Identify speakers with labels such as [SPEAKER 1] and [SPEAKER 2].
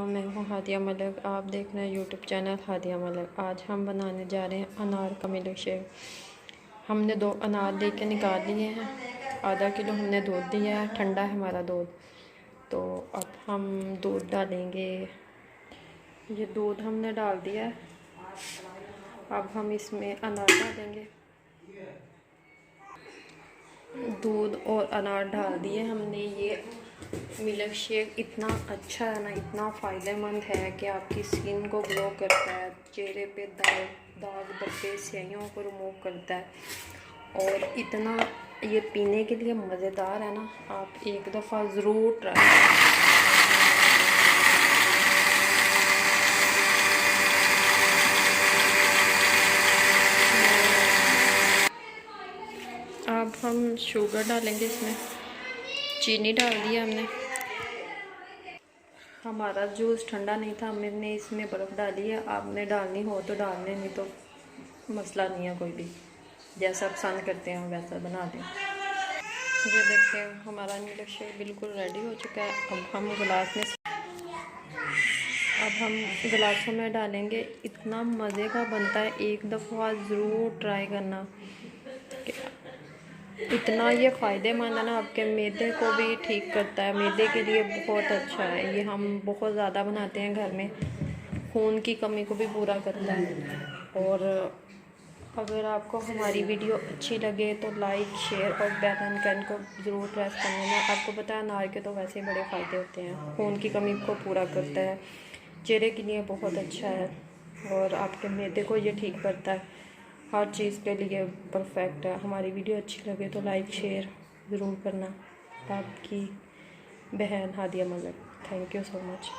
[SPEAKER 1] मैं हूँ हादिया मलिक, आप देख रहे हैं यूट्यूब चैनल हादिया मलिक। आज हम बनाने जा रहे हैं अनार का मिल्क शेक। हमने 2 अनार लेके निकाल लिए हैं। आधा किलो हमने दूध दिया है, ठंडा है हमारा दूध। तो अब हम दूध डालेंगे। ये दूध हमने डाल दिया है। अब हम इसमें अनार डालेंगे। दूध और अनार डाल दिए हमने। ये मिल्क शेक इतना अच्छा है ना, इतना फ़ायदेमंद है कि आपकी स्किन को ग्लो करता है, चेहरे पे दाग धब्बे स्याहियों को रिमूव करता है और इतना ये पीने के लिए मज़ेदार है ना। आप एक दफ़ा ज़रूर ट्राई। अब हम शुगर डालेंगे इसमें। चीनी डाल दिया हमने। हमारा जूस ठंडा नहीं था, हमने इसमें बर्फ़ डाली है। आपने डालनी हो तो डाल लें, नहीं तो मसला नहीं है कोई भी। जैसा पसंद करते हैं वैसा बना दें। ये देखिए हमारा मिल्क शेक बिल्कुल रेडी हो चुका है। अब हम गिलासों में डालेंगे। इतना मज़े का बनता है, एक दफ़ा ज़रूर ट्राई करना। इतना ये फ़ायदेमंद है ना, आपके मैदे को भी ठीक करता है, मैदे के लिए बहुत अच्छा है। ये हम बहुत ज़्यादा बनाते हैं घर में, खून की कमी को भी पूरा करता है। और अगर आपको हमारी वीडियो अच्छी लगे तो लाइक, शेयर और बेल आइकन को ज़रूर प्रेस कर लेना। आपको पता है अनार के तो वैसे ही बड़े फ़ायदे होते हैं, खून की कमी को पूरा करता है, चेहरे के लिए बहुत अच्छा है और आपके मैदे को ये ठीक करता है। हर चीज़ के लिए परफेक्ट है। हमारी वीडियो अच्छी लगे तो लाइक शेयर ज़रूर करना। आपकी बहन Hadiya Malik. Thank you so much.